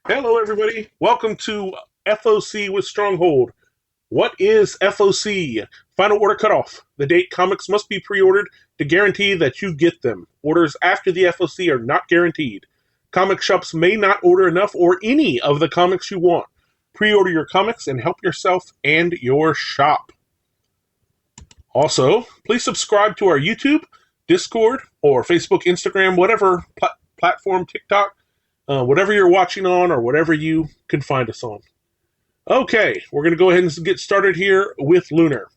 Hello, everybody. Welcome to FOC with Stronghold. What is FOC? Final Order Cutoff. The date comics must be pre-ordered to guarantee that you get them. Orders after the FOC are not guaranteed. Comic shops may not order enough or any of the comics you want. Pre-order your comics and help yourself and your shop. Also, please subscribe to our YouTube, Discord, or Facebook, Instagram, whatever platform, TikTok, whatever you're watching on or whatever you can find us on. Okay, we're going to go ahead and get started here with Lunar.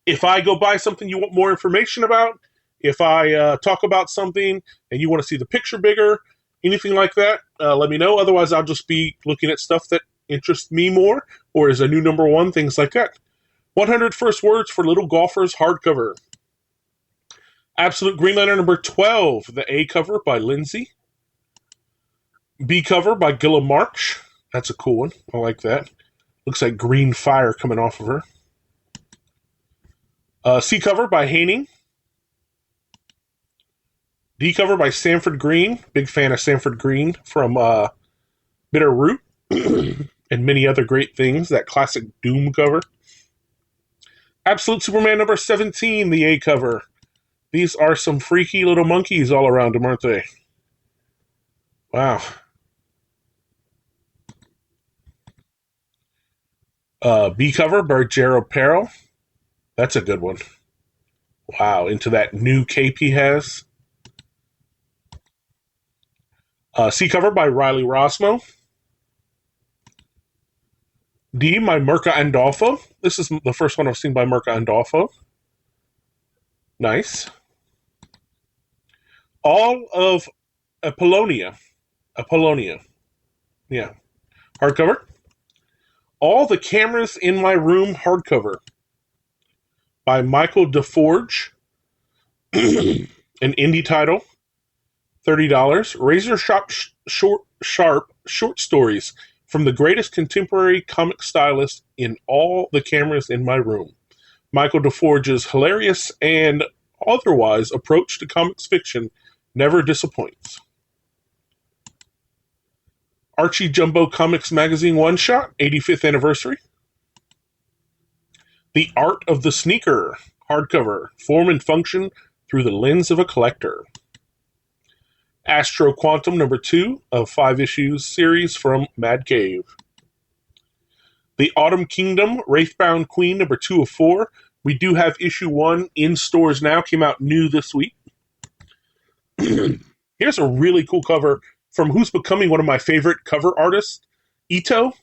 If I go buy something you want more information about, if I talk about something and you want to see the picture bigger, anything like that, let me know. Otherwise, I'll just be looking at stuff that interests me more or is a new number one, things like that. 100 First Words for Little Golfers hardcover. Absolute Green Lantern number 12, the A cover by Lindsay. B cover by Gilla March. That's a cool one. I like that. Looks like green fire coming off of her. C cover by Haining. D cover by Sanford Green. Big fan of Sanford Green from Bitter Root and many other great things. That classic Doom cover. Absolute Superman number 17, the A cover. These are some freaky little monkeys all around them, aren't they? Wow. B cover by Gerald Perel. That's a good one. Wow, into that new cape he has. C cover by Riley Rosmo. D by Mirka Andolfo. This is the first one I've seen by Mirka Andolfo. Nice. All of Apollonia. Yeah. Hardcover. All the Cameras in My Room hardcover by Michael DeForge. An indie title. $30. Razor sharp short stories from the greatest contemporary comic stylist in all the Cameras in My Room. Michael DeForge's hilarious and otherwise approach to comics fiction never disappoints. Archie Jumbo Comics Magazine one-shot, 85th anniversary. The Art of the Sneaker, hardcover, form and function through the lens of a collector. Astro Quantum number 2 of 5 issues series from Mad Cave. The Autumn Kingdom, Wraithbound Queen number 2 of 4. We do have issue 1 in stores now, came out new this week. Here's a really cool cover from who's becoming one of my favorite cover artists, Ito.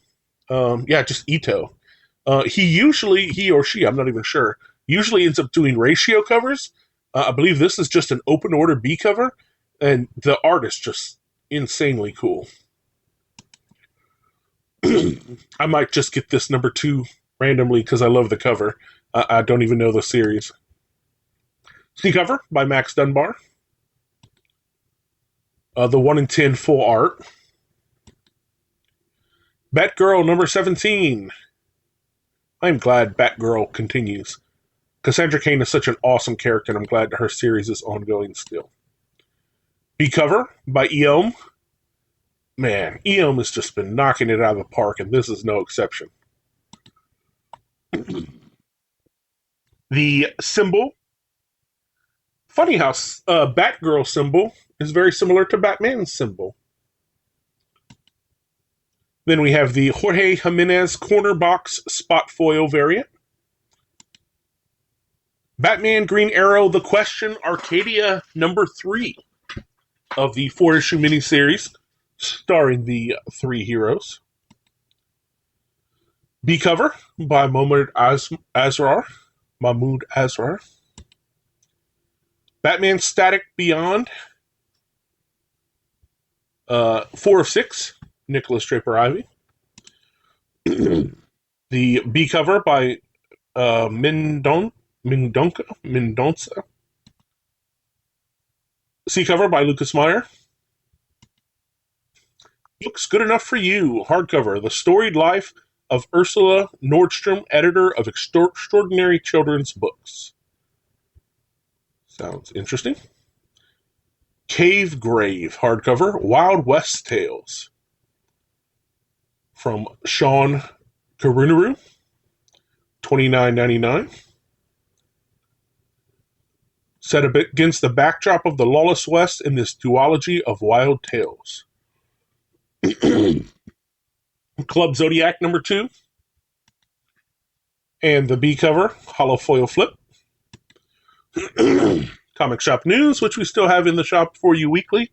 Just Ito. He or she, I'm not even sure, usually ends up doing ratio covers. I believe this is just an open order B cover, and the art is just insanely cool. I might just get this number 2 randomly because I love the cover. I don't even know the series. C cover by Max Dunbar. The 1 in 10 full art. Batgirl number 17. I'm glad Batgirl continues. Cassandra Cain is such an awesome character, and I'm glad that her series is ongoing still. B cover by Eom. Man, Eom has just been knocking it out of the park, and this is no exception. The symbol. Funny how Batgirl symbol is very similar to Batman's symbol. Then we have the Jorge Jimenez corner box spot foil variant. Batman Green Arrow The Question Arcadia number 3 of the 4-issue miniseries starring the 3 heroes. B cover by Mahmoud Asrar. Batman Static Beyond. 4 of 6, Nicholas Draper Ivy. The B cover by Mendonça. C cover by Lucas Meyer. Looks Good Enough for You, hardcover, The Storied Life of Ursula Nordstrom, editor of extraordinary children's books. Sounds interesting. Cave Grave, hardcover, Wild West Tales. from Sean Karunaru, $29.99. Set against the backdrop of the lawless West in this duology of wild tales. Club Zodiac #2 and the B cover, hollow foil flip. Comic Shop News, which we still have in the shop for you weekly.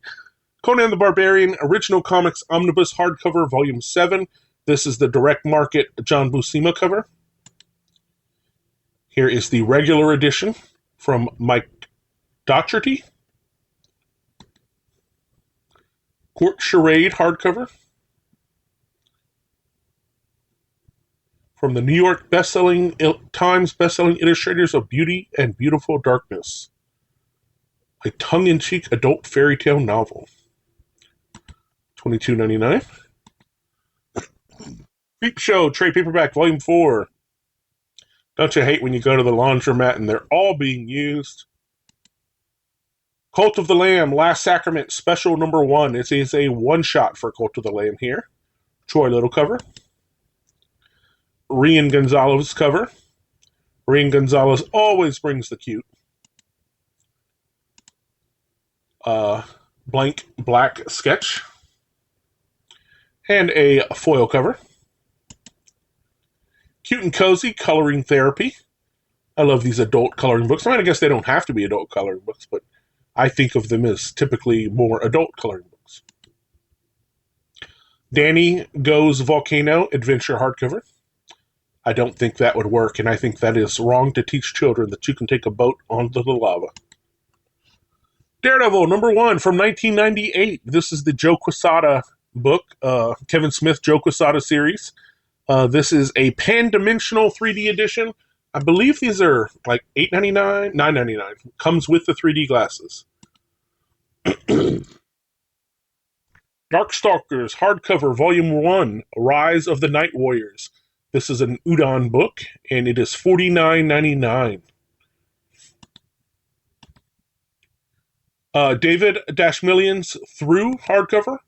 Conan the Barbarian Original Comics Omnibus Hardcover Volume 7. This is the direct market John Buscema cover. Here is the regular edition from Mike Dougherty. Court Charade hardcover from the New York Times bestselling illustrators of Beauty and Beautiful Darkness, a tongue-in-cheek adult fairy tale novel. $22.99. Creep Show trade paperback volume 4. Don't you hate when you go to the laundromat and they're all being used? Cult of the Lamb Last Sacrament special #1. It is a one-shot for Cult of the Lamb here. Troy Little cover. Rian Gonzalez cover. Rian Gonzalez always brings the cute. Blank black sketch. And a foil cover. Cute and Cozy Coloring Therapy. I love these adult coloring books. I mean, I guess they don't have to be adult coloring books, but I think of them as typically more adult coloring books. Danny Goes Volcano Adventure hardcover. I don't think that would work, and I think that is wrong to teach children that you can take a boat onto the lava. Daredevil #1 from 1998. This is the Joe Quesada book, Kevin Smith Joe Quesada series. This is a pan-dimensional 3D edition. I believe these are like $8.99, $9.99. Comes with the 3D glasses. Darkstalkers hardcover volume 1, Rise of the Night Warriors. This is an Udon book, and it is $49.99. David-Millions Through hardcover.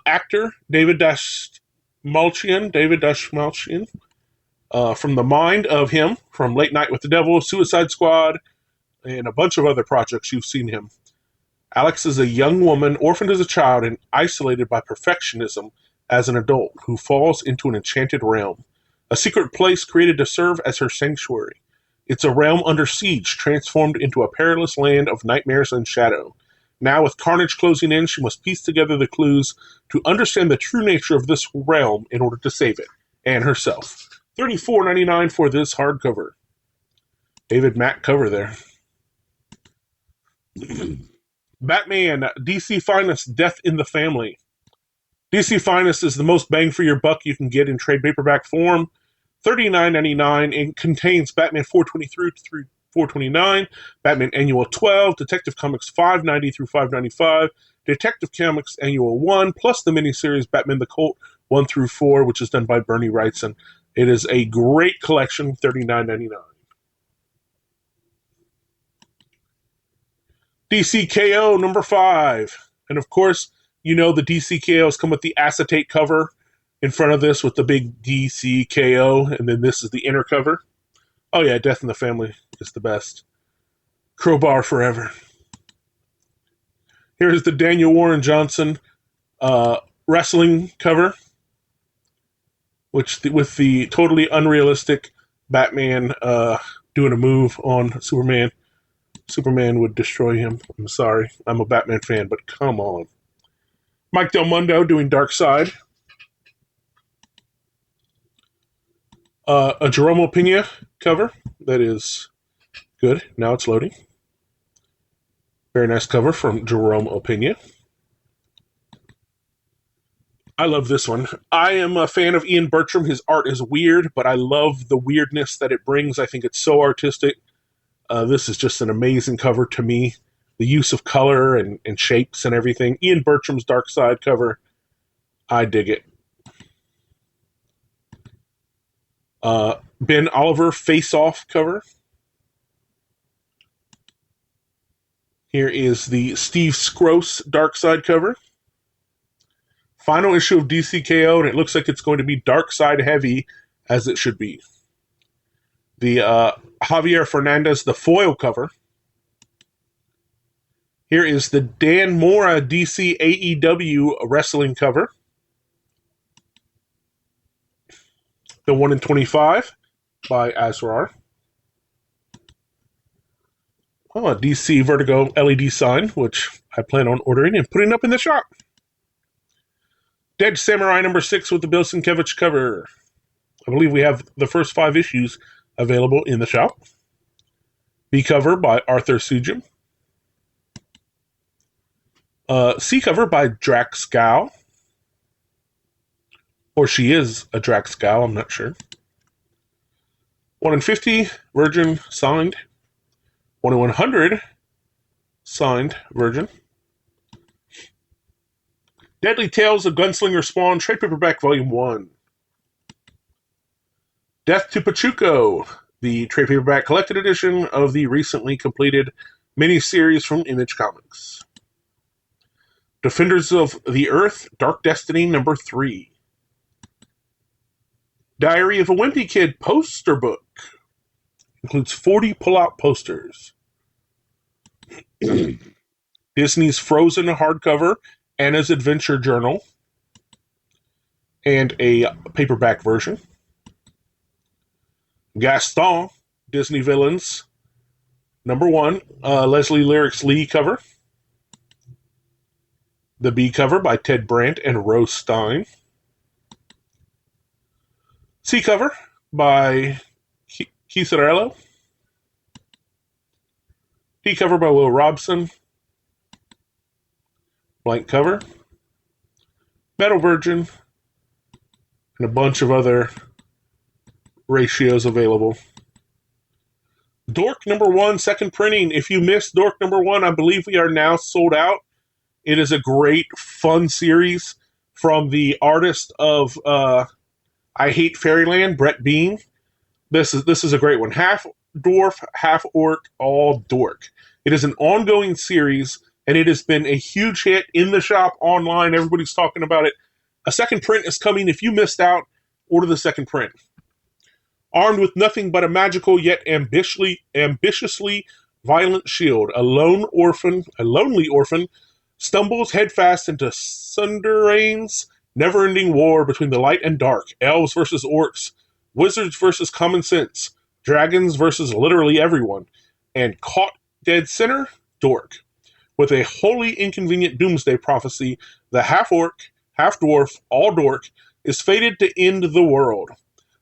Actor David-Malchian. From the mind of him, from Late Night with the Devil, Suicide Squad, and a bunch of other projects you've seen him. Alex is a young woman, orphaned as a child and isolated by perfectionism as an adult, who falls into an enchanted realm, a secret place created to serve as her sanctuary. It's a realm under siege, transformed into a perilous land of nightmares and shadow. Now, with carnage closing in, she must piece together the clues to understand the true nature of this realm in order to save it, and herself. $34.99 for this hardcover. David Mack cover there. Batman, DC Finest, Death in the Family. DC Finest is the most bang for your buck you can get in trade paperback form. $39.99 and contains Batman 423 through 429, Batman Annual 12, Detective Comics 590 through 595, Detective Comics Annual 1, plus the miniseries Batman the Cult 1 through 4, which is done by Bernie Wrightson. It is a great collection, $39.99. DCKO #5. And of course, you know the DCKOs come with the acetate cover in front of this with the big DCKO, and then this is the inner cover. Oh yeah, Death in the Family is the best. Crowbar forever. Here's the Daniel Warren Johnson wrestling cover, with the totally unrealistic Batman doing a move on Superman. Superman would destroy him. I'm sorry. I'm a Batman fan, but come on. Mike Del Mundo doing Darkseid. A Jerome Opeña cover that is good. Now it's loading. Very nice cover from Jerome Opeña. I love this one. I am a fan of Ian Bertram. His art is weird, but I love the weirdness that it brings. I think it's so artistic. This is just an amazing cover to me. The use of color and shapes and everything. Ian Bertram's Darkseid cover. I dig it. Ben Oliver Face Off cover. Here is the Steve Skroce Darkseid cover. final issue of DCKO, and it looks like it's going to be Dark Side heavy, as it should be. The Javier Fernandez, the foil cover. Here is the Dan Mora DC AEW wrestling cover. The 1 in 25 by Azrar. Oh, a DC Vertigo LED sign, which I plan on ordering and putting up in the shop. Dead Samurai number 6 with the Bill Sienkiewicz cover. I believe we have the first 5 issues available in the shop. B cover by Arthur Sujim. C cover by Drax Gal. Or she is a Drax Gal, I'm not sure. 1 in 50, Virgin, signed. 1 in 100, signed, Virgin. Deadly Tales of Gunslinger Spawn, trade paperback, volume 1. Death to Pachuco, the trade paperback collected edition of the recently completed miniseries from Image Comics. Defenders of the Earth, Dark Destiny number 3. Diary of a Wimpy Kid poster book. Includes 40 pull-out posters. Disney's Frozen hardcover, Anna's Adventure Journal, and a paperback version. Gaston, Disney Villains, number 1, Leslie Lyrics Lee cover. The B cover by Ted Brandt and Rose Stein. C cover by Keith Arello. D cover by Will Robson. Blank cover. Metal Virgin. And a bunch of other ratios available. Dork number 1, second printing. If you missed Dork number 1, I believe we are now sold out. It is a great, fun series from the artist of I Hate Fairyland, Brett Bean. This is a great one. Half dwarf, half orc, all dork. It is an ongoing series, and it has been a huge hit in the shop, online. Everybody's talking about it. A second print is coming. If you missed out, order the second print. Armed with nothing but a magical yet ambitiously violent shield, a lonely orphan, stumbles headfast into Sunderain's never-ending war between the light and dark, elves versus orcs, wizards versus common sense, dragons versus literally everyone, and caught dead center, dork. With a wholly inconvenient doomsday prophecy, the half-orc, half-dwarf, all-dork is fated to end the world.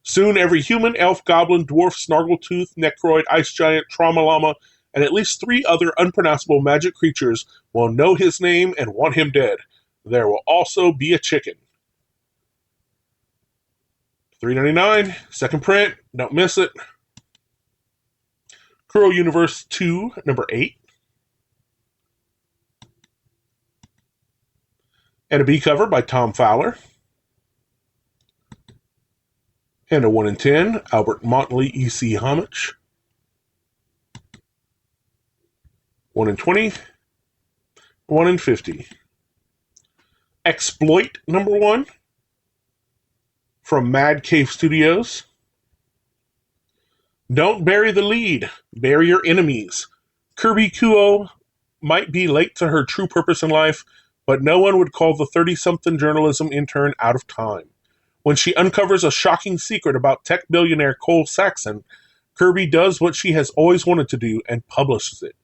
Soon every human, elf, goblin, dwarf, snargletooth, necroid, ice giant, trauma llama, and at least 3 other unpronounceable magic creatures will know his name and want him dead. There will also be a chicken. $3.99, second print, don't miss it. Kuro Universe 2, number 8. And a B cover by Tom Fowler. And a 1 in 10, Albert Motley EC Homage. 1 in 20, 1 in 50. Exploit number 1 from Mad Cave Studios. Don't bury the lead, bury your enemies. Kirby Kuo might be late to her true purpose in life, but no one would call the 30-something journalism intern out of time. When she uncovers a shocking secret about tech billionaire Cole Saxon, Kirby does what she has always wanted to do and publishes it.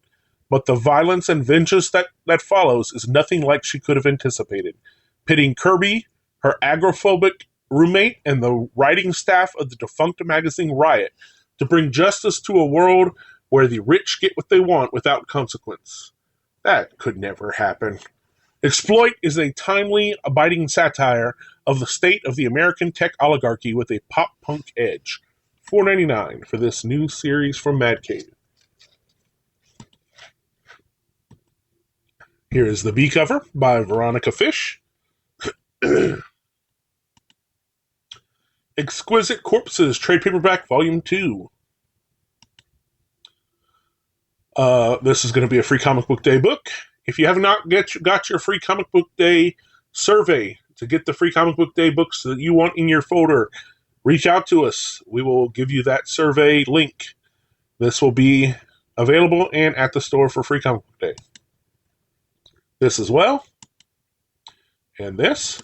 But the violence and vengeance that follows is nothing like she could have anticipated, pitting Kirby, her agoraphobic roommate, and the writing staff of the defunct magazine Riot to bring justice to a world where the rich get what they want without consequence. That could never happen. Exploit is a timely, biting satire of the state of the American tech oligarchy with a pop-punk edge. $4.99 for this new series from Mad Cave. Here is the B cover by Veronica Fish. Exquisite Corpses, trade paperback, volume 2. This is going to be a free comic book day book. If you have not got your free comic book day survey to get the free comic book day books that you want in your folder, reach out to us. We will give you that survey link. This will be available and at the store for free comic book day. This as well. And this.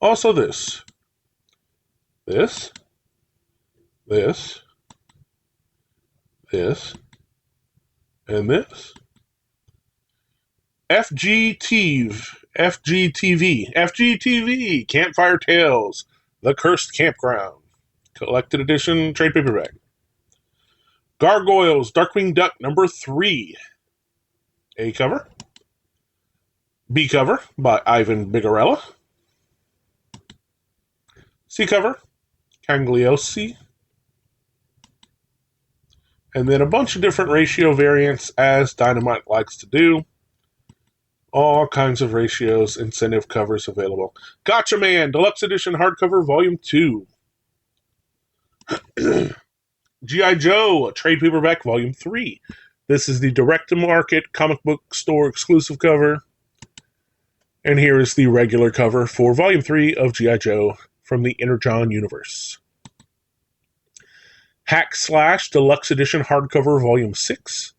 Also this. This. This. This. And this. FGTV, Campfire Tales, The Cursed Campground, collected edition trade paperback. Gargoyles, Darkwing Duck #3, A cover, B cover by Ivan Bigarella, C cover, Cangliosi, and then a bunch of different ratio variants as Dynamite likes to do. All kinds of ratios, incentive covers available. Gotcha Man, Deluxe Edition Hardcover, Volume 2. G.I. Joe, Trade Paperback, Volume 3. This is the direct-to-market comic book store exclusive cover. And here is the regular cover for Volume 3 of G.I. Joe from the Energon universe. Hack Slash, Deluxe Edition Hardcover, Volume 6.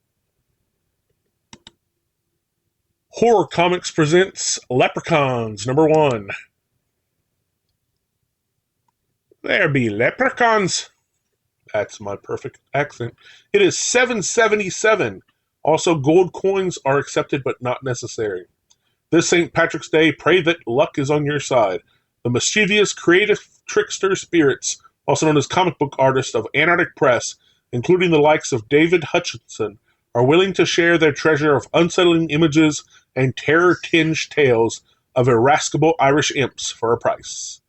Horror Comics presents Leprechauns, #1. There be leprechauns. That's my perfect accent. It is $7.77. Also, gold coins are accepted but not necessary. This St. Patrick's Day, pray that luck is on your side. The mischievous, creative trickster spirits, also known as comic book artists of Anarchic Press, including the likes of David Hutchinson, are willing to share their treasure of unsettling images and terror-tinged tales of irascible Irish imps for a price.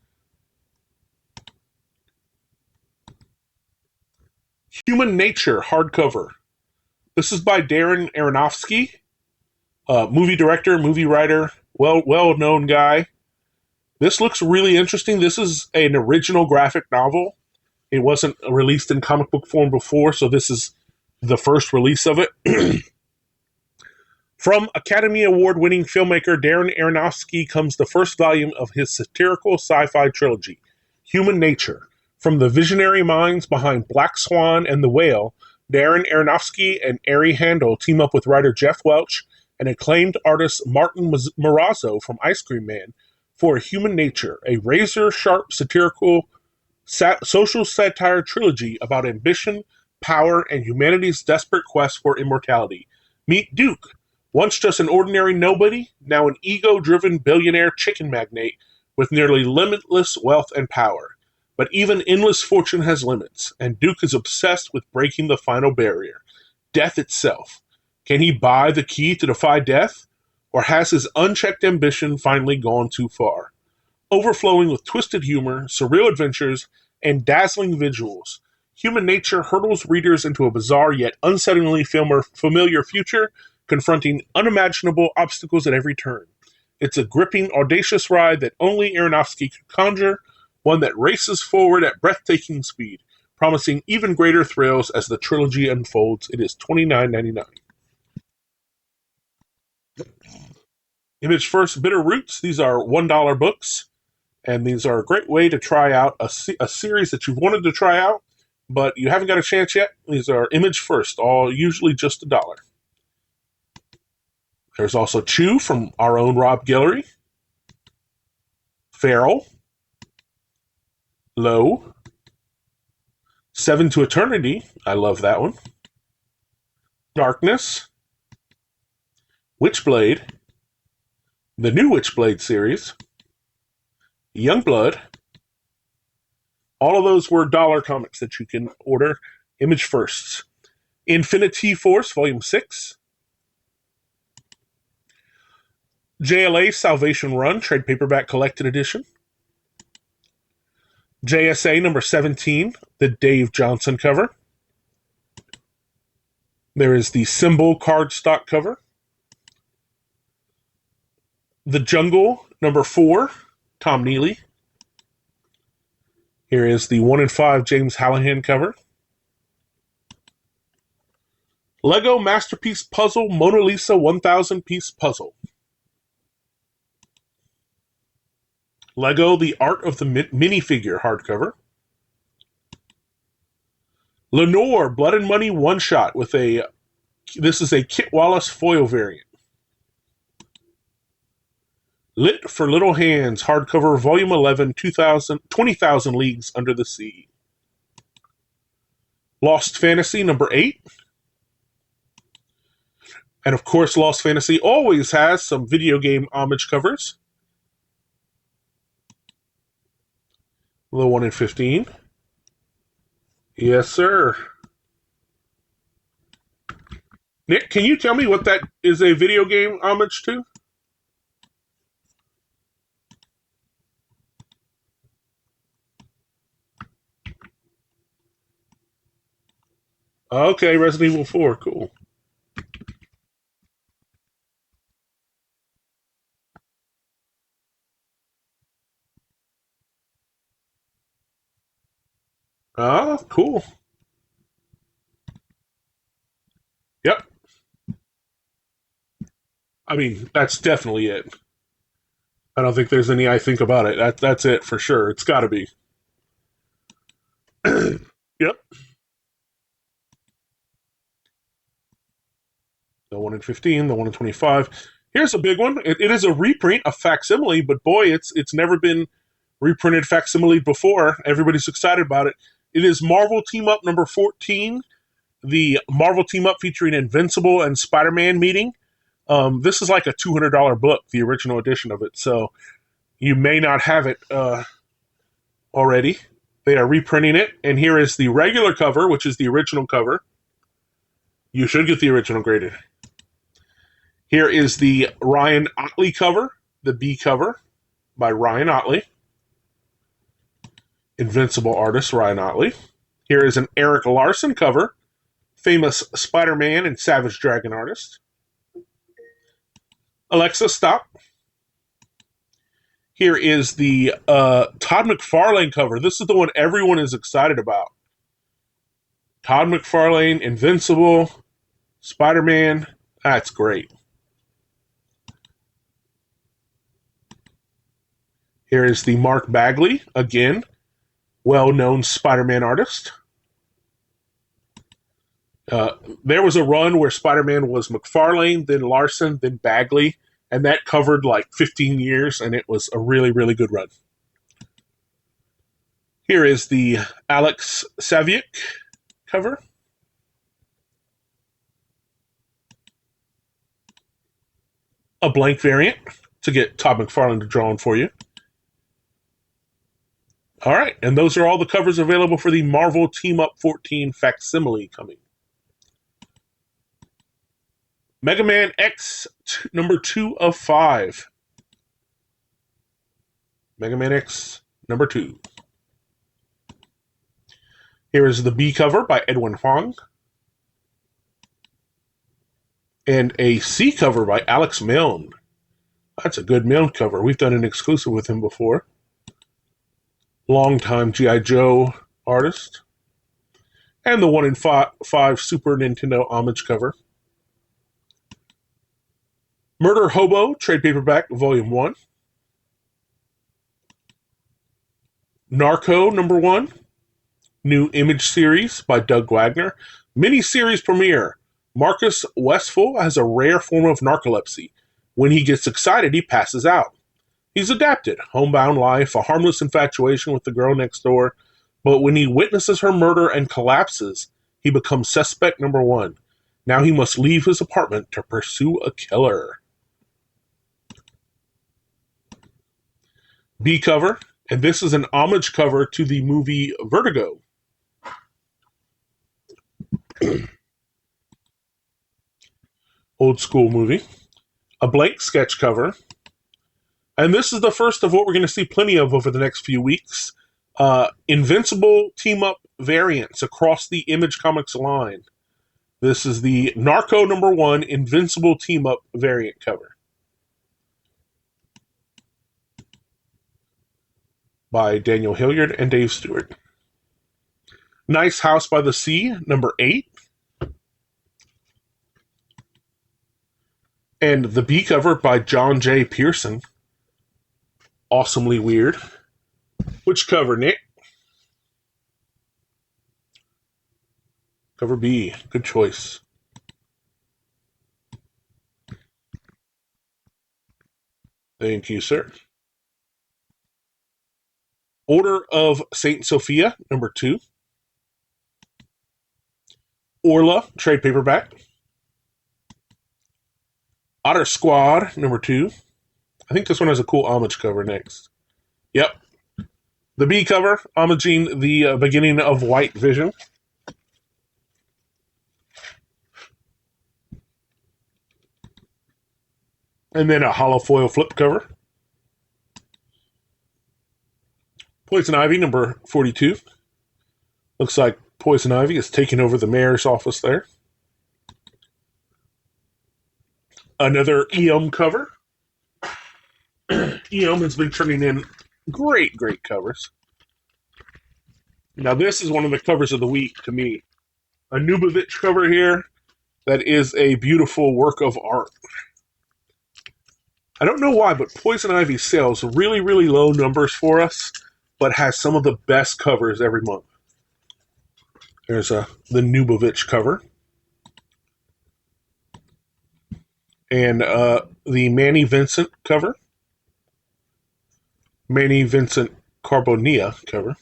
Human Nature hardcover. This is by Darren Aronofsky, movie director, movie writer, well-known guy. This looks really interesting. This is an original graphic novel. It wasn't released in comic book form before, so this is the first release of it. From Academy Award-winning filmmaker Darren Aronofsky comes the first volume of his satirical sci-fi trilogy, Human Nature. From the visionary minds behind Black Swan and The Whale, Darren Aronofsky and Ari Handel team up with writer Jeff Welch and acclaimed artist Martin Morazzo from Ice Cream Man for Human Nature, a razor-sharp satirical social satire trilogy about ambition, power, and humanity's desperate quest for immortality. Meet Duke, once just an ordinary nobody, now an ego-driven billionaire chicken magnate with nearly limitless wealth and power. But even endless fortune has limits, and Duke is obsessed with breaking the final barrier, death itself. Can he buy the key to defy death? Or has his unchecked ambition finally gone too far? Overflowing with twisted humor, surreal adventures, and dazzling visuals, Human Nature hurdles readers into a bizarre yet unsettlingly familiar future, confronting unimaginable obstacles at every turn. It's a gripping, audacious ride that only Aronofsky could conjure, one that races forward at breathtaking speed, promising even greater thrills as the trilogy unfolds. It is $29.99. Image First, Bitter Roots. These are $1 books, and these are a great way to try out a series that you've wanted to try out, but you haven't got a chance yet. These are Image First, all usually just $1. There's also Chew from our own Rob Guillory, Feral, Low, Seven to Eternity, I love that one, Darkness, Witchblade, the new Witchblade series, Youngblood. All of those were dollar comics that you can order. Image Firsts. Infinity Force, Volume 6. JLA Salvation Run, trade paperback collected edition. JSA number 17, the Dave Johnson cover. There is the Symbol cardstock cover. The Jungle number 4, Tom Neely. Here is the 1 in 5 James Hallahan cover. Lego Masterpiece Puzzle Mona Lisa 1000 piece puzzle. Lego The Art of the Minifigure hardcover. Lenore Blood and Money one shot with a this is a Kit Wallace foil variant. Lit for Little Hands hardcover volume 11 20,000 Leagues Under the Sea. Lost Fantasy number 8. And of course, Lost Fantasy always has some video game homage covers. The 1 in 15. Yes, sir. Nick, can you tell me what that is a video game homage to? Okay, Resident Evil 4. Cool. Ah, cool. Yep. I mean, that's definitely it. I don't think there's any I think about it. That's it for sure. It's got to be. Yep. The 1 in 15, the 1 in 25. Here's a big one. It is a reprint, a facsimile, but boy, it's never been reprinted facsimile before. Everybody's excited about it. It is Marvel Team Up number 14, the Marvel Team Up featuring Invincible and Spider-Man meeting. This is like a $200 book, the original edition of it, so you may not have it already. They are reprinting it, and here is the regular cover, which is the original cover. You should get the original graded. Here is the Ryan Otley cover, the B cover by Ryan Otley. Invincible artist Ryan Otley. Here is an Eric Larson cover, famous Spider-Man and Savage Dragon artist. Alexa, stop. Here is the Todd McFarlane cover. This is the one everyone is excited about. Todd McFarlane, Invincible, Spider-Man. That's great. Here is the Mark Bagley, again, well-known Spider-Man artist. There was a run where Spider-Man was McFarlane, then Larson, then Bagley, and that covered like 15 years, and it was a really, really good run. Here is the Alex Saviuk cover. A blank variant to get Todd McFarlane to draw on for you. All right, and those are all the covers available for the Marvel Team Up 14 facsimile coming. Mega Man X number 2 of 5. Mega Man X number 2. Here is the B cover by Edwin Huang. And a C cover by Alex Milne. That's a good Milne cover. We've done an exclusive with him before. Longtime G.I. Joe artist. And the 1 in 5 Super Nintendo homage cover. Murder Hobo, trade paperback, volume 1. Narco, number 1. New image series by Doug Wagner. Mini-series premiere. Marcus Westphal has a rare form of narcolepsy. When he gets excited, he passes out. He's adapted. Homebound life, a harmless infatuation with the girl next door. But when he witnesses her murder and collapses, he becomes suspect number 1. Now he must leave his apartment to pursue a killer. B cover, and this is an homage cover to the movie Vertigo. Old school movie. A blank sketch cover. And this is the first of what we're going to see plenty of over the next few weeks. Invincible team-up variants across the Image Comics line. This is the Narco number 1 Invincible team-up variant cover. By Daniel Hilliard and Dave Stewart. Nice House by the Sea, number 8. And the B cover by John J. Pearson. Awesomely Weird. Which cover, Nick? Cover B. Good choice. Thank you, sir. Order of Saint Sophia, number 2. Orla, trade paperback. Otter Squad, number 2. I think this one has a cool homage cover next. Yep. The B cover, homaging the beginning of White Vision. And then a hollow foil flip cover. Poison Ivy, number 42. Looks like Poison Ivy is taking over the mayor's office there. Another EM cover. EM has been turning in great covers. Now, this is one of the covers of the week to me. A Nubovich cover here that is a beautiful work of art. I don't know why, but Poison Ivy sells really low numbers for us, but has some of the best covers every month. There's the Nubovich cover. And the Manny Vincent cover. Manny Vincent Carbonia cover.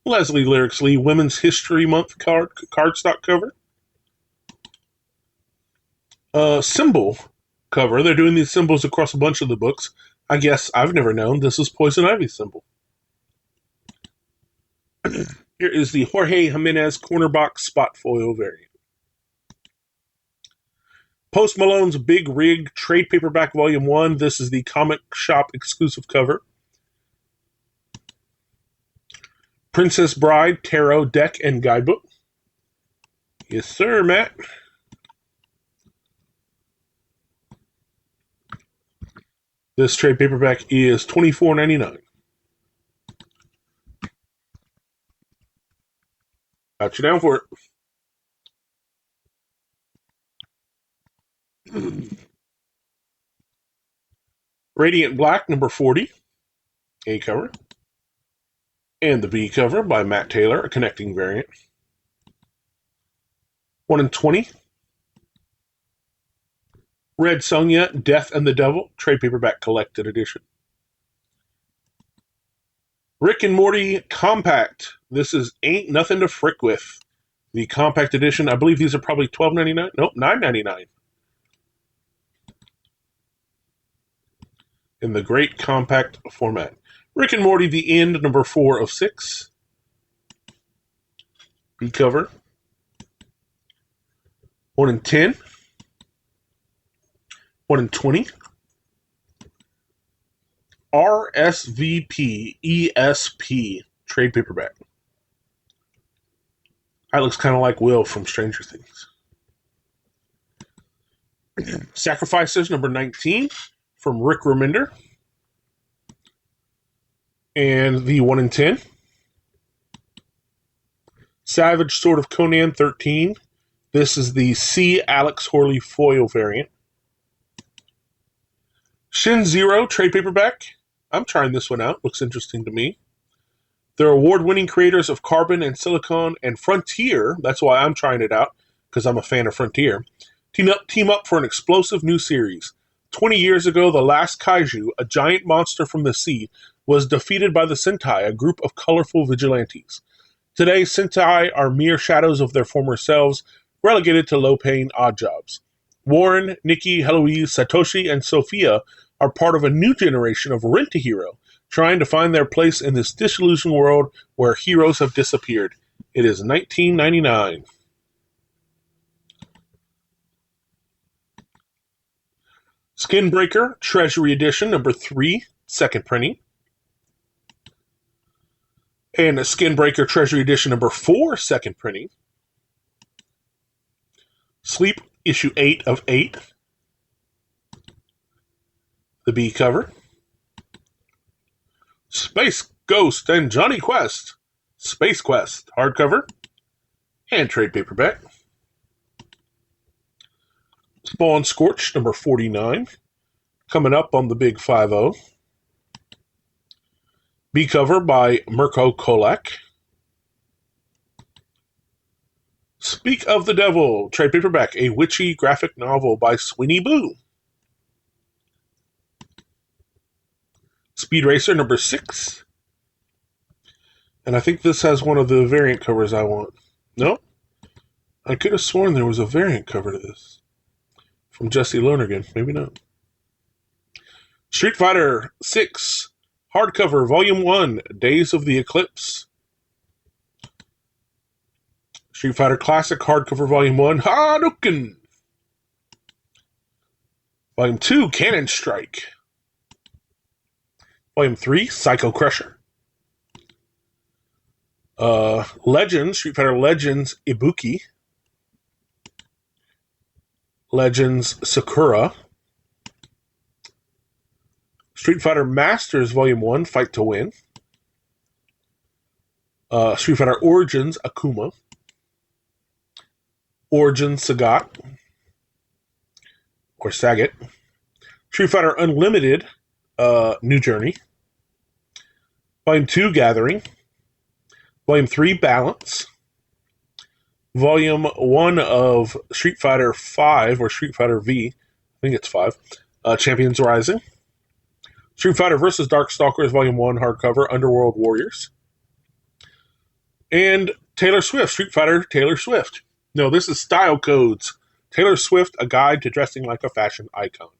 Leslie Lyrics Lee Women's History Month cardstock cover. Symbol cover. They're doing these symbols across a bunch of the books. I guess I've never known this is Poison Ivy's symbol. Here is the Jorge Jimenez corner box spot foil variant. Post Malone's Big Rig trade paperback volume 1. This is the comic shop exclusive cover. Princess Bride Tarot deck and guidebook. Yes, sir, Matt. This trade paperback is $24.99. Got you down for it. Radiant Black, number 40. A cover. And the B cover by Matt Taylor, a connecting variant. 1 in 20. Red Sonja, Death and the Devil, trade paperback collected edition. Rick and Morty Compact. This is Ain't Nothing to Frick With. The compact edition. I believe these are probably $12.99. Nope, $9.99. In the great compact format. Rick and Morty The End, number 4 of 6. B cover. 1 in 10. 1 in 20. RSVP ESP trade paperback. That looks kind of like Will from Stranger Things. Sacrifices, number 19, from Rick Remender. And the 1 in 10. Savage Sword of Conan, 13. This is the C. Alex Horley foil variant. Shin Zero trade paperback. I'm trying this one out. Looks interesting to me. They're award-winning creators of Carbon and Silicon and Frontier. That's why I'm trying it out, because I'm a fan of Frontier. Team up for an explosive new series. 20 years ago, the last kaiju, a giant monster from the sea, was defeated by the Sentai, a group of colorful vigilantes. Today, Sentai are mere shadows of their former selves, relegated to low-paying odd jobs. Warren, Nikki, Heloise, Satoshi, and Sophia are part of a new generation of Rent-A-Hero, trying to find their place in this disillusioned world where heroes have disappeared. It is $19.99. Skinbreaker, Treasury Edition, number 3, second printing. And Skinbreaker Treasury Edition, number 4, second printing. Sleep, issue 8 of 8. The B cover. Space Ghost and Johnny Quest. Space Quest, hardcover. And trade paperback. Spawn Scorch, number 49. Coming up on the Big 5-0. B cover by Mirko Kolak. Speak of the Devil, trade paperback, a witchy graphic novel by Sweeney Boo. Speed Racer number 6. And I think this has one of the variant covers I want. No? I could have sworn there was a variant cover to this. From Jesse Lonergan. Maybe not. Street Fighter 6. Hardcover, Volume 1, Days of the Eclipse. Street Fighter Classic, Hardcover, Volume 1, Hadouken! Volume 2, Cannon Strike. Volume 3, Psycho Crusher. Legends, Street Fighter Legends, Ibuki. Legends, Sakura. Street Fighter Masters Volume 1, Fight to Win. Street Fighter Origins, Akuma. Origins, Sagat. Or Sagat. Street Fighter Unlimited, New Journey. Volume 2, Gathering. Volume 3, Balance. Volume 1 of Street Fighter 5, or Street Fighter V, I think it's 5, Champions Rising. Street Fighter vs. Darkstalkers, Volume 1, hardcover, Underworld Warriors. And Taylor Swift, Street Fighter Taylor Swift. No, this is Style Codes. Taylor Swift, A Guide to Dressing Like a Fashion Icon.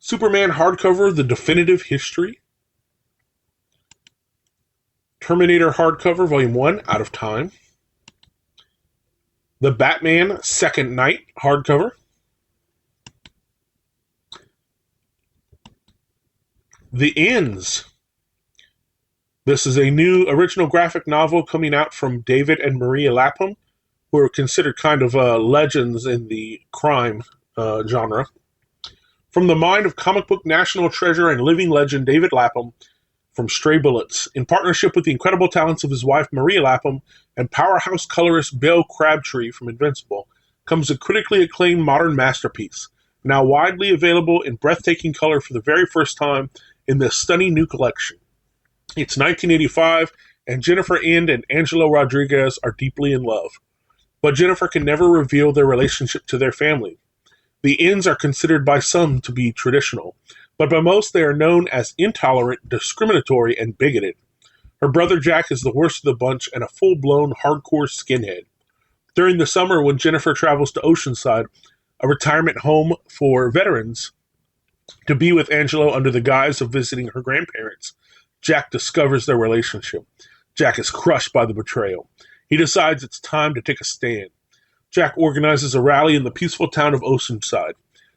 Superman hardcover, The Definitive History. Terminator hardcover, Volume 1, Out of Time. The Batman Second Night hardcover. The Ends. This is a new original graphic novel coming out from David and Maria Lapham, who are considered kind of legends in the crime genre. From the mind of comic book national treasure and living legend David Lapham from Stray Bullets, in partnership with the incredible talents of his wife Maria Lapham and powerhouse colorist Bill Crabtree from Invincible, comes a critically acclaimed modern masterpiece, now widely available in breathtaking color for the very first time in this stunning new collection. It's 1985, and Jennifer End and Angelo Rodriguez are deeply in love. But Jennifer can never reveal their relationship to their family. The Ends are considered by some to be traditional, but by most they are known as intolerant, discriminatory, and bigoted. Her brother Jack is the worst of the bunch and a full-blown hardcore skinhead. During the summer when Jennifer travels to Oceanside, a retirement home for veterans, to be with Angelo under the guise of visiting her grandparents, Jack discovers their relationship. Jack is crushed by the betrayal. He decides it's time to take a stand. Jack organizes a rally in the peaceful town of Oceanside.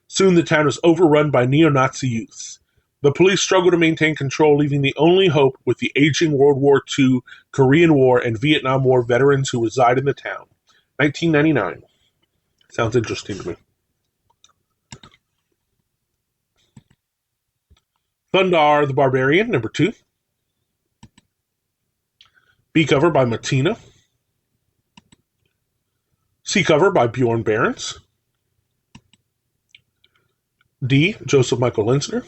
Soon the town is overrun by neo-Nazi youths. The police struggle to maintain control, leaving the only hope with the aging World War II, Korean War, and Vietnam War veterans who reside in the town. 1999. Sounds interesting to me. Thundar the Barbarian, number 2. B cover by Matina. C cover by Bjorn Behrens. D, Joseph Michael Linsner.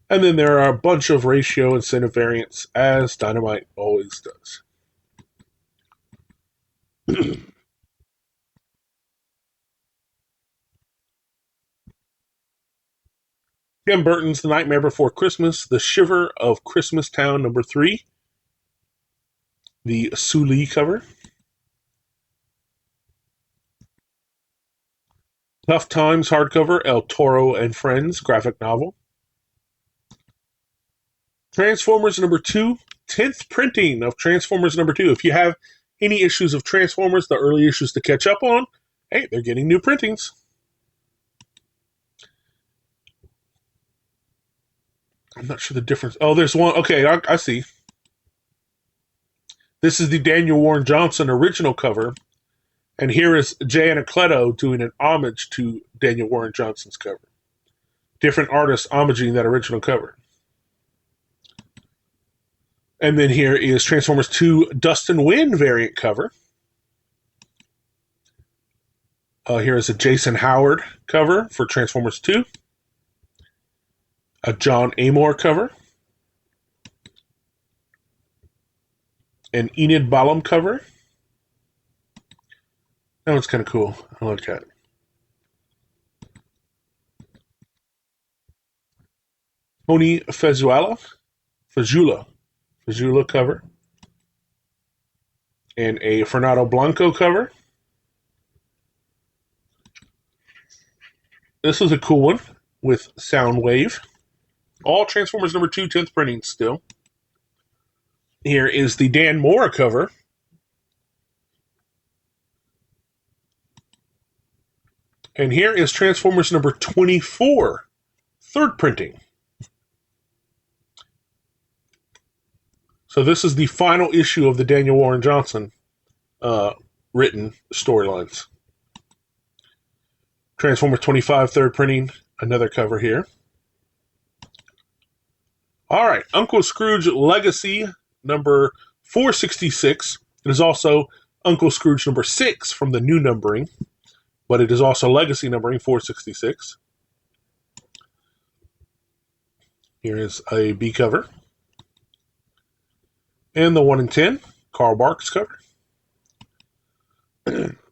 And then there are a bunch of ratio incentive variants, as Dynamite always does. Tim Burton's The Nightmare Before Christmas, The Shiver of Christmas Town, number 3. The Sully cover. Tough Times hardcover, El Toro and Friends graphic novel. Transformers number 2, 10th printing of Transformers number 2. If you have any issues of Transformers, the early issues to catch up on, hey, they're getting new printings. I'm not sure the difference. Oh, there's one. Okay, I see. This is the Daniel Warren Johnson original cover. And here is Jay Anacleto doing an homage to Daniel Warren Johnson's cover. Different artists homaging that original cover. And then here is Transformers 2 Dust and Wind variant cover. Here is a Jason Howard cover for Transformers 2. A John Amor cover. An Enid Balaam cover. That one's kind of cool. I like that. Tony Fazula cover. And a Fernando Blanco cover. This is a cool one with Soundwave. All Transformers number 2, 10th printing still. Here is the Dan Mora cover. And here is Transformers number 24, 3rd printing. So this is the final issue of the Daniel Warren Johnson written storylines. Transformers 25, 3rd printing, another cover here. All right, Uncle Scrooge Legacy number 466. It is also Uncle Scrooge number 6 from the new numbering, but it is also Legacy numbering 466. Here is a B cover. And the 1 in 10, Carl Barks cover.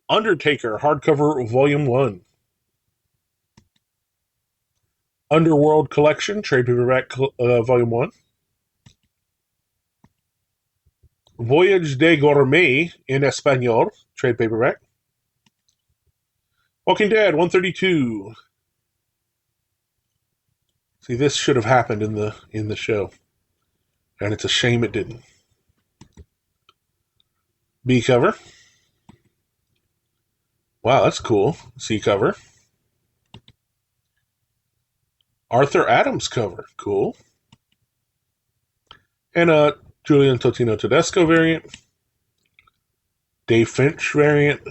Undertaker hardcover volume 1. Underworld Collection, trade paperback volume 1. Voyage de Gourmet in Espanol, trade paperback. Walking Dead 132. See, this should have happened in the show, and it's a shame it didn't. B cover. Wow, that's cool. C cover. Arthur Adams cover. Cool. And a Julian Totino Tedesco variant. Dave Finch variant.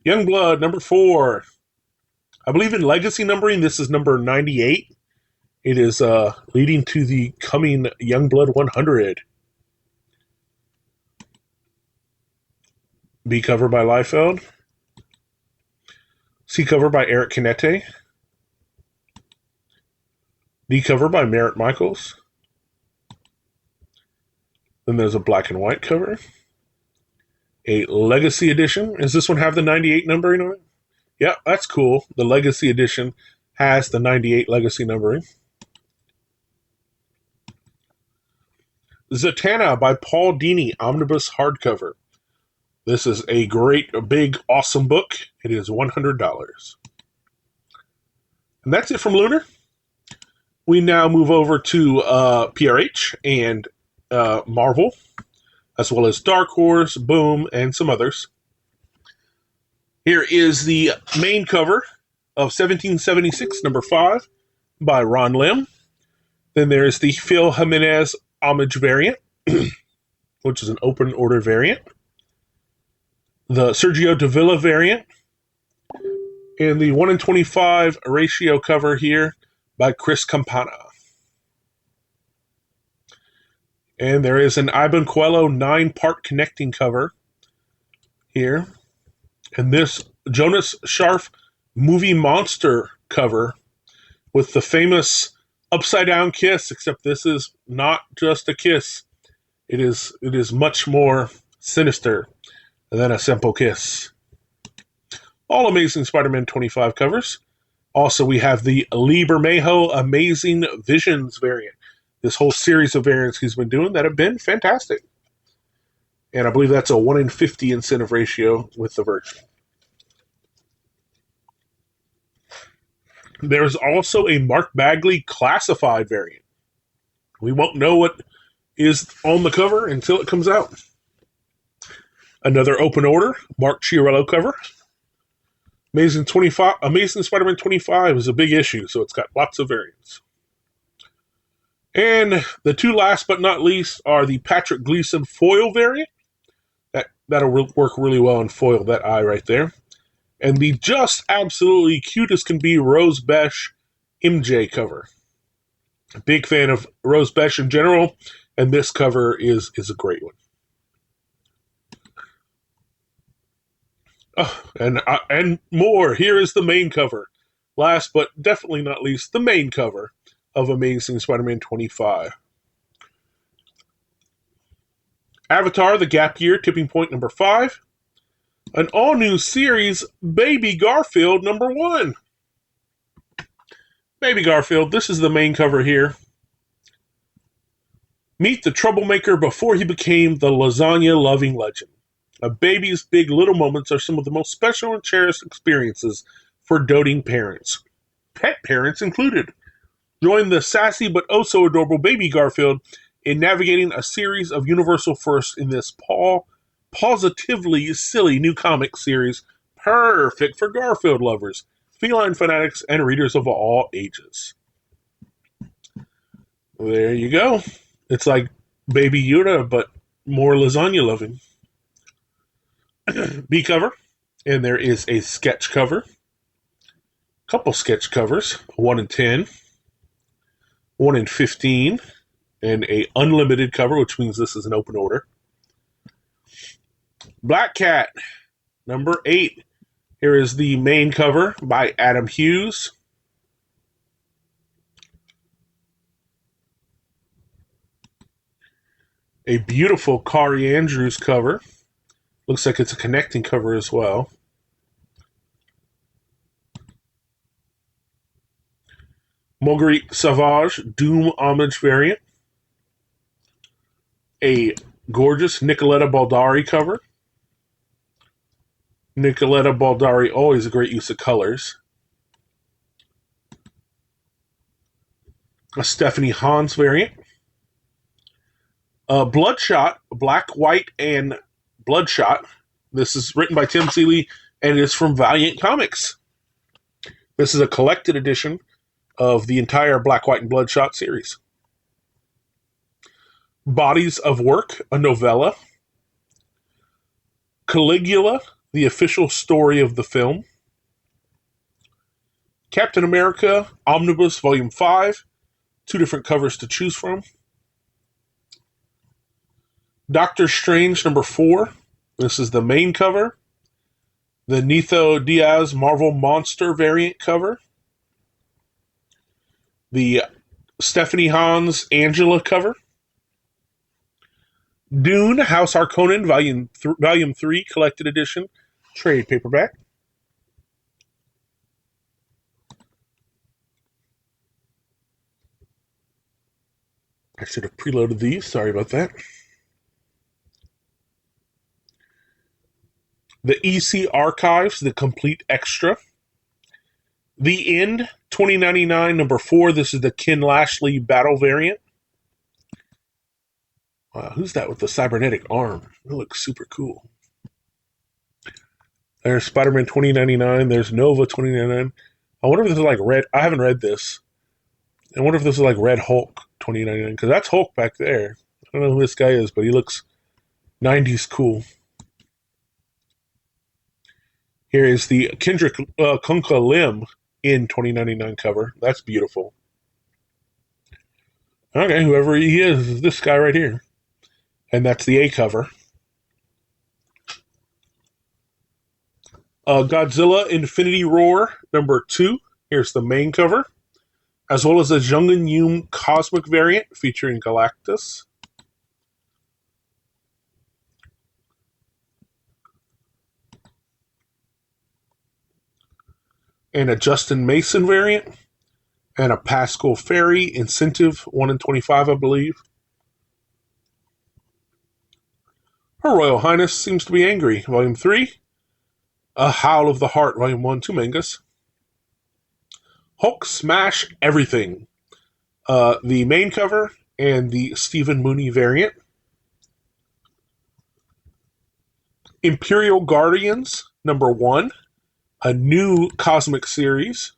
Youngblood number 4. I believe in Legacy numbering, this is number 98. It is leading to the coming Youngblood 100. B cover by Liefeld. C cover by Eric Canete. D cover by Merritt Michaels. Then there's a black and white cover. A Legacy edition. Does this one have the 98 numbering on it? Yeah, that's cool. The Legacy edition has the 98 Legacy numbering. Zatanna by Paul Dini, omnibus hardcover. This is a great, big, awesome book. It is $100. And that's it from Lunar. We now move over to PRH and Marvel, as well as Dark Horse, Boom, and some others. Here is the main cover of 1776, number 5, by Ron Lim. Then there's the Phil Jimenez homage variant, which is an open order variant. The Sergio Davila variant. And the 1 in 25 ratio cover here by Chris Campana. And there is an Iban Coelho 9-part connecting cover here. And this Jonas Scharf movie monster cover with the famous upside down kiss, except this is not just a kiss. It is much more sinister than a simple kiss. All Amazing Spider-Man 25 covers. Also, we have the Lee Bermejo Amazing Visions variant. This whole series of variants he's been doing that have been fantastic. And I believe that's a 1 in 50 incentive ratio with the Virgin. There's also a Mark Bagley classified variant. We won't know what is on the cover until it comes out. Another open order, Mark Chiarello cover. Amazing Spider-Man 25 is a big issue, so it's got lots of variants. And the two last but not least are the Patrick Gleason foil variant. That'll work really well in foil, that eye right there. And the just absolutely cute as can be Rose Besch MJ cover. A big fan of Rose Besch in general, and this cover is a great one. And more. Here is the main cover. Last but definitely not least, the main cover of Amazing Spider-Man 25. Avatar: The Gap Year, Tipping Point number 5. An all-new series, Baby Garfield number 1. Baby Garfield, this is the main cover here. Meet the troublemaker before he became the lasagna-loving legend. A baby's big little moments are some of the most special and cherished experiences for doting parents, pet parents included. Join the sassy but oh so adorable Baby Garfield in navigating a series of universal firsts in this positively silly new comic series, perfect for Garfield lovers, feline fanatics, and readers of all ages. There you go. It's like Baby Yoda, but more lasagna loving. B cover, and there is a sketch cover, couple sketch covers, 1 in 10, 1 in 15, and a unlimited cover, which means this is an open order. Black Cat, number 8. Here is the main cover by Adam Hughes. A beautiful Kari Andrews cover. Looks like it's a connecting cover as well. Marguerite Sauvage Doom Homage variant. A gorgeous Nicoletta Baldari cover. Nicoletta Baldari, always a great use of colors. A Stephanie Hans variant. Bloodshot, Black, White, and Bloodshot. This is written by Tim Seeley and it is from Valiant Comics. This is a collected edition of the entire Black, White, and Bloodshot series. Bodies of Work, a novella. Caligula, the official story of the film. Captain America, Omnibus, Volume 5. 2 different covers to choose from. Doctor Strange, number 4. This is the main cover. The Nitho Diaz Marvel Monster variant cover. The Stephanie Hans Angela cover. Dune, House Harkonnen, Volume 3, Collected Edition, trade paperback. I should have preloaded these. Sorry about that. The EC Archives, the complete extra. The End, 2099, number 4. This is the Ken Lashley battle variant. Who's that with the cybernetic arm? It looks super cool. There's Spider-Man 2099. There's Nova 2099. I wonder if this is like Red. I haven't read this. I wonder if this is like Red Hulk 2099. Because that's Hulk back there. I don't know who this guy is, but he looks 90s cool. Here is the Kendrick Kunka Lim in 2099 cover. That's beautiful. Okay, whoever he is this guy right here. And that's the A cover. Godzilla Infinity Roar number 2. Here's the main cover. As well as a Jungen Yum Cosmic variant featuring Galactus. And a Justin Mason variant, and a Pascal Ferry Incentive 1 in 25, I believe. Her Royal Highness Seems to Be Angry, Volume 3. A Howl of the Heart, Volume 1, 2 mangas. Hulk Smash Everything, the main cover, and the Stephen Mooney variant. Imperial Guardians, number 1. A new cosmic series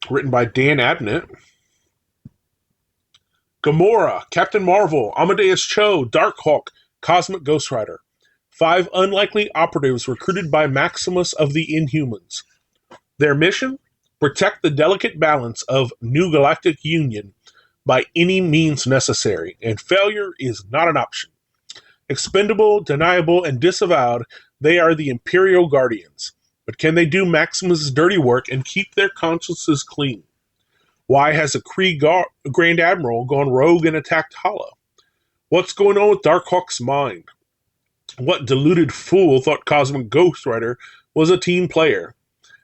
written by Dan Abnett. Gamora, Captain Marvel, Amadeus Cho, Darkhawk, Cosmic Ghost Rider. 5 unlikely operatives recruited by Maximus of the Inhumans. Their mission? Protect the delicate balance of New Galactic Union by any means necessary, and failure is not an option. Expendable, deniable, and disavowed, they are the Imperial Guardians. But can they do Maximus's dirty work and keep their consciences clean? Why has a Kree Grand Admiral gone rogue and attacked Hala? What's going on with Darkhawk's mind? What deluded fool thought Cosmic Ghost Rider was a team player?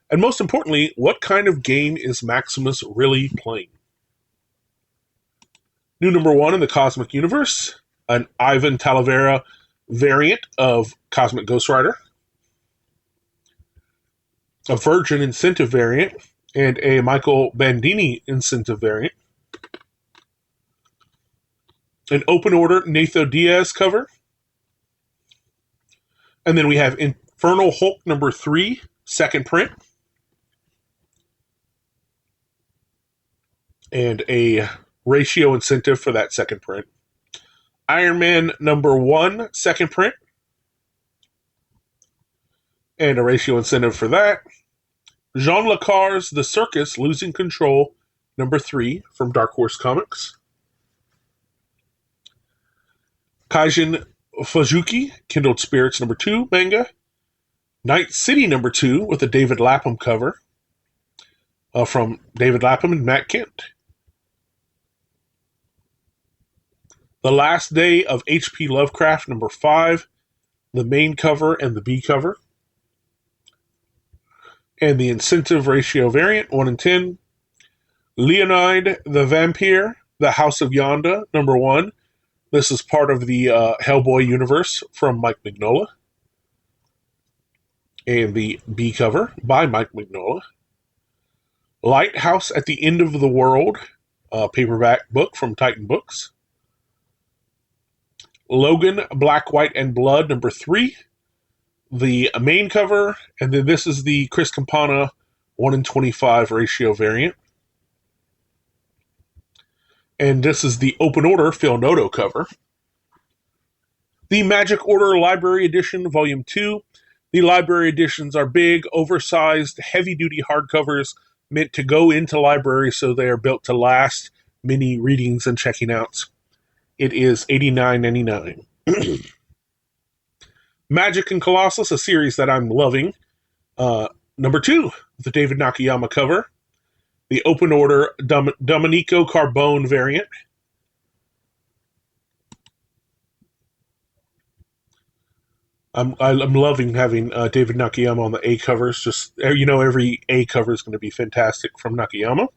And most importantly, what kind of game is Maximus really playing? New number 1 in the Cosmic Universe, an Ivan Talavera variant of Cosmic Ghost Rider, a Virgin incentive variant, and a Michael Bandini incentive variant, an Open Order Natho Diaz cover, and then we have Infernal Hulk number 3, second print, and a ratio incentive for that second print. Iron Man number 1, second print, and a ratio incentive for that. Jean Le Carre's The Circus Losing Control number 3 from Dark Horse Comics. Kaijin Fujuki, Kindled Spirits number 2 manga. Night City number 2 with a David Lapham cover from David Lapham and Matt Kent. The Last Day of H.P. Lovecraft number 5, the main cover and the B cover. And the incentive ratio variant, 1 in 10. Leonide the Vampire, The House of Yonda, number 1. This is part of the Hellboy universe from Mike Mignola. And the B cover by Mike Mignola. Lighthouse at the End of the World, paperback book from Titan Books. Logan, Black, White, and Blood, number 3. The main cover, and then this is the Chris Campana 1 in 25 ratio variant. And this is the Open Order Phil Noto cover. The Magic Order Library Edition, Volume 2. The library editions are big, oversized, heavy-duty hardcovers meant to go into libraries so they are built to last many readings and checking outs. It is $89.99. Magic and Colossus, a series that I'm loving. Number 2, the David Nakayama cover. The Open Order Domenico Carbone variant. I'm loving having David Nakayama on the A covers. Just, every A cover is going to be fantastic from Nakayama.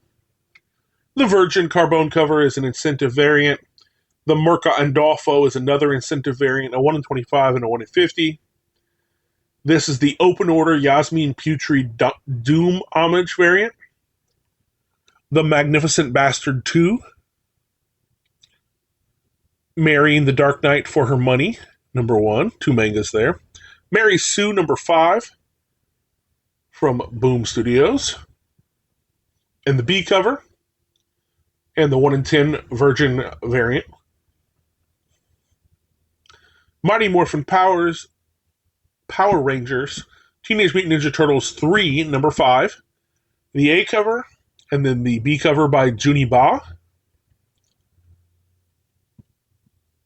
The Virgin Carbone cover is an incentive variant. The Merca Andolfo is another incentive variant, a 1 in 25 and a 1 in 50. This is the Open Order Yasmin Putri Doom homage variant. The Magnificent Bastard 2. Marrying the Dark Knight for Her Money, number 1. 2 mangas there. Mary Sue, number 5. From Boom Studios. And the B cover. And the 1 in 10 Virgin variant. Mighty Morphin Power Rangers, Teenage Mutant Ninja Turtles 3, number 5. The A cover, and then the B cover by Juni Ba.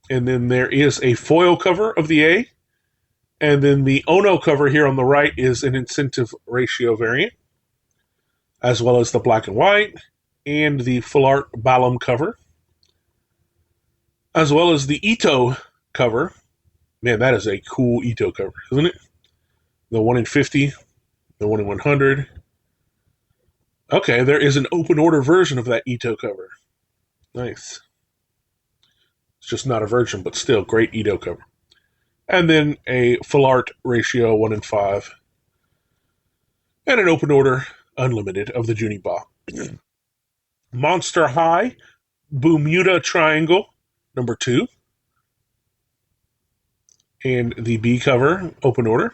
And then there is a foil cover of the A. And then the Ono cover here on the right is an incentive ratio variant, as well as the black and white, and the full art Balam cover, as well as the Ito cover. Man, that is a cool Ito cover, isn't it? The 1 in 50, the 1 in 100. Okay, there is an Open Order version of that Ito cover. Nice. It's just not a version, but still great Ito cover. And then a full art ratio 1 in 5. And an Open Order Unlimited of the Juniba. Monster High, Bermuda Triangle, number 2. And the B cover, Open Order.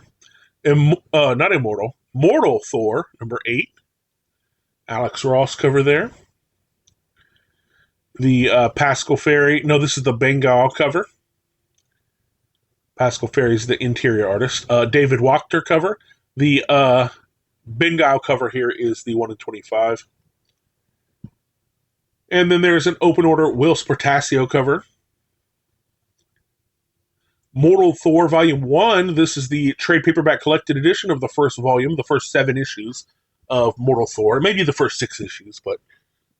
Not Immortal. Mortal Thor, number 8. Alex Ross cover there. The Pascal Ferry. No, this is the Bengal cover. Pascal Ferry is the interior artist. David Wachter cover. The Bengal cover here is the 1 in 25. And then there's an Open Order Will Spartasio cover. Mortal Thor Volume 1. This is the trade paperback collected edition of the first volume, the first 7 issues of Mortal Thor. Maybe the first 6 issues, but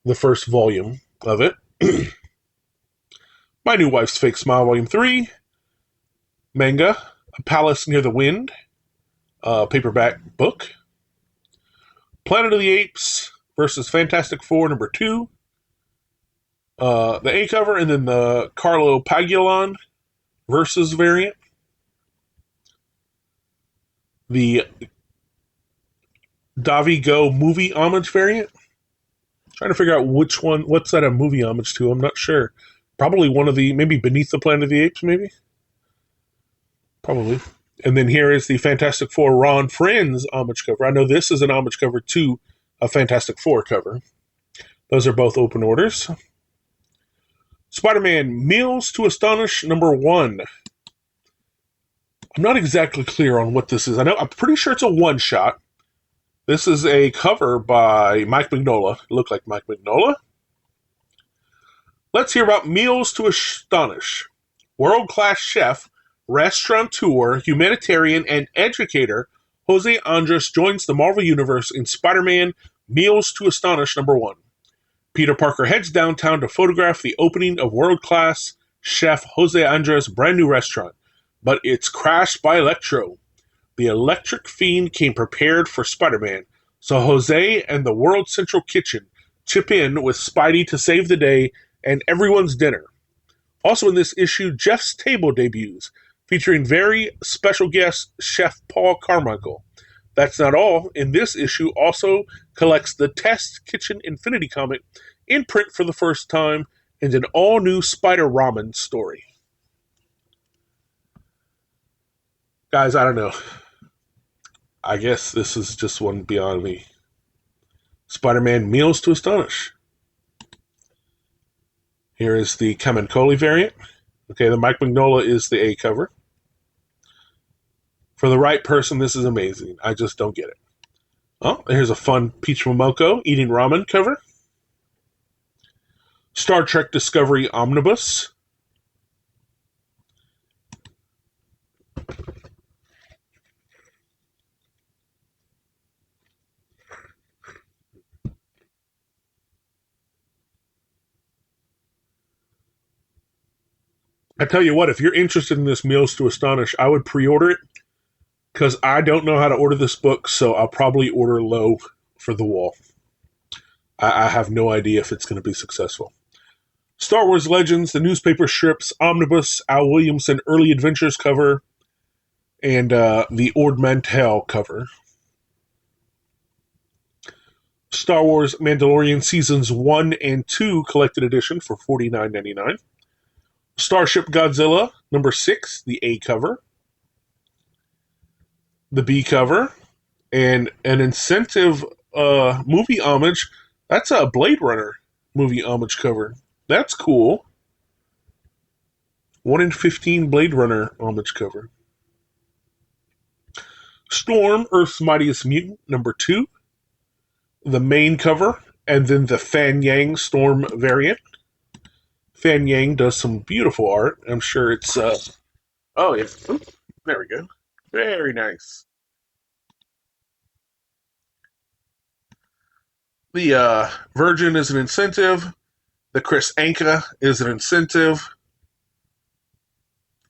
the first volume of it. My New Wife's Fake Smile Volume 3. Manga, A Palace Near the Wind, paperback book. Planet of the Apes versus Fantastic Four number 2. The A cover, and then the Carlo Pagulon versus variant. The Davi Go movie homage variant. Trying to figure out which one, what's that a movie homage to? I'm not sure. Probably one of the, maybe Beneath the Planet of the Apes, maybe? Probably. And then here is the Fantastic Four Ron Friends homage cover. I know this is an homage cover to a Fantastic Four cover. Those are both open orders. Spider-Man Meals to Astonish number 1. I'm not exactly clear on what this is. I'm pretty sure it's a one-shot. This is a cover by Mike Mignola. It looked like Mike Mignola. Let's hear about Meals to Astonish. World-class chef, restaurateur, humanitarian, and educator Jose Andres joins the Marvel Universe in Spider-Man Meals to Astonish number 1. Peter Parker heads downtown to photograph the opening of world-class chef Jose Andres' brand new restaurant, but it's crashed by Electro. The electric fiend came prepared for Spider-Man, so Jose and the World Central Kitchen chip in with Spidey to save the day and everyone's dinner. Also in this issue, Jeff's Table debuts, featuring very special guest Chef Paul Carmichael. That's not all. In this issue, also collects the Test Kitchen Infinity comic in print for the first time and an all-new Spider Ramen story. Guys, I don't know. I guess this is just one beyond me. Spider-Man Meals to Astonish. Here is the Kamenkoli variant. Okay, the Mike Mignola is the A cover. For the right person, this is amazing. I just don't get it. Oh, here's a fun Peach Momoko eating ramen cover. Star Trek Discovery Omnibus. I tell you what, if you're interested in this Meals to Astonish, I would pre-order it because I don't know how to order this book, so I'll probably order low for the wall. I have no idea if it's going to be successful. Star Wars Legends, the newspaper strips, Omnibus, Al Williamson Early Adventures cover, and the Ord Mantell cover. Star Wars Mandalorian Seasons 1 and 2 Collected Edition for $49.99. Starship Godzilla, number 6, the A cover. The B cover. And an incentive movie homage. That's a Blade Runner movie homage cover. That's cool. 1 in 15 Blade Runner homage cover. Storm, Earth's Mightiest Mutant, number 2. The main cover. And then the Fan Yang Storm variant. Fan Yang does some beautiful art. I'm sure it's... Oh, yeah. Oops. There we go. Very nice. The Virgin is an incentive. The Chris Anka is an incentive.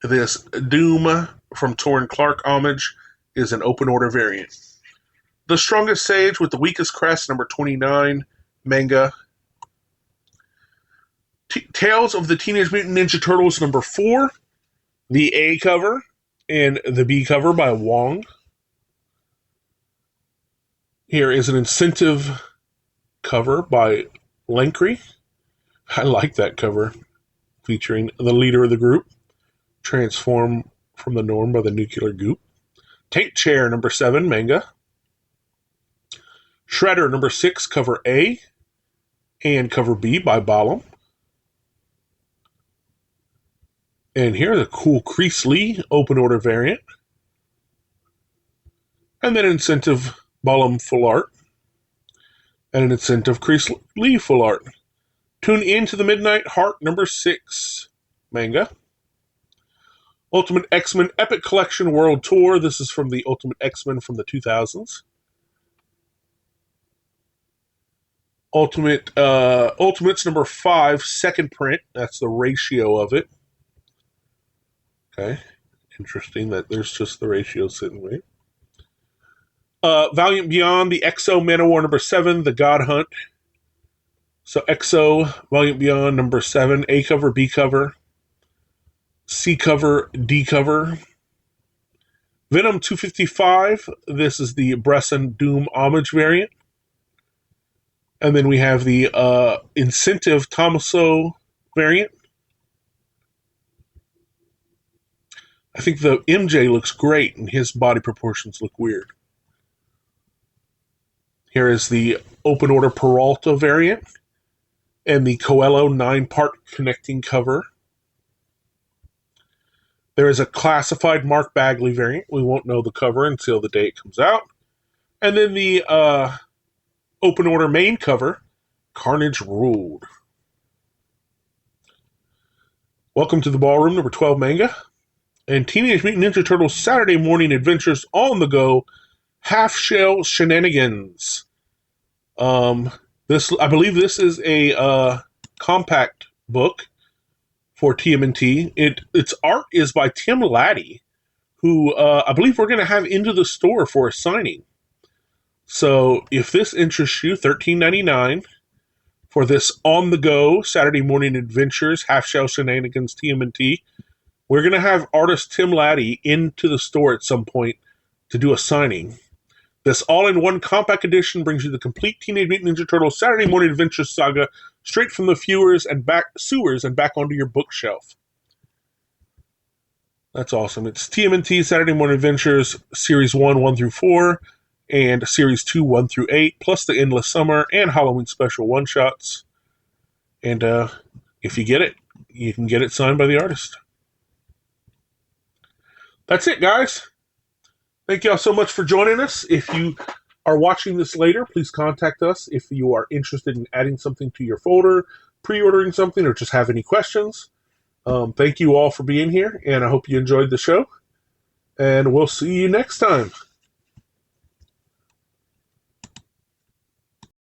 This Doom from Torrin Clark homage is an open order variant. The Strongest Sage with the Weakest Crest, number 29, manga. Tales of the Teenage Mutant Ninja Turtles, number 4, the A cover, and the B cover by Wong. Here is an incentive cover by Lankry. I like that cover, featuring the leader of the group, transformed from the norm by the nuclear goop. Tank Chair, number 7, manga. Shredder, number 6, cover A, and cover B by Balam. And here's a cool Crease Lee open order variant. And then incentive Balam full art. And an incentive Crease Lee full art. Tune in to the Midnight Heart number 6 manga. Ultimate X-Men Epic Collection World Tour. This is from the Ultimate X-Men from the 2000s. Ultimates number 5, second print. That's the ratio of it. Okay. Interesting that there's just the ratio sitting right. Valiant Beyond, the XO Manowar number 7, the God Hunt. So XO, Valiant Beyond number 7, A cover, B cover, C cover, D cover. Venom 255, this is the Bresson Doom Homage variant. And then we have the Incentive Tommaso variant. I think the MJ looks great and his body proportions look weird. Here is the Open Order Peralta variant and the Coelho 9-part connecting cover. There is a classified Mark Bagley variant. We won't know the cover until the day it comes out. And then the Open Order main cover, Carnage Ruled. Welcome to the Ballroom, number 12 manga. And Teenage Mutant Ninja Turtles Saturday Morning Adventures on the Go, Half Shell Shenanigans. I believe this is a compact book for TMNT. Its art is by Tim Laddie, who I believe we're going to have into the store for a signing. So if this interests you, $13.99 for this on-the-go Saturday Morning Adventures, Half-Shell Shenanigans TMNT. We're going to have artist Tim Laddie into the store at some point to do a signing. This all-in-one compact edition brings you the complete Teenage Mutant Ninja Turtles Saturday Morning Adventures saga straight from the sewers and back onto your bookshelf. That's awesome. It's TMNT Saturday Morning Adventures Series 1, 1 through 4, and Series 2, 1 through 8, plus the Endless Summer and Halloween Special one-shots. And if you get it, you can get it signed by the artist. That's it, guys. Thank you all so much for joining us. If you are watching this later, please contact us if you are interested in adding something to your folder, pre-ordering something, or just have any questions. Thank you all for being here, and I hope you enjoyed the show. And we'll see you next time.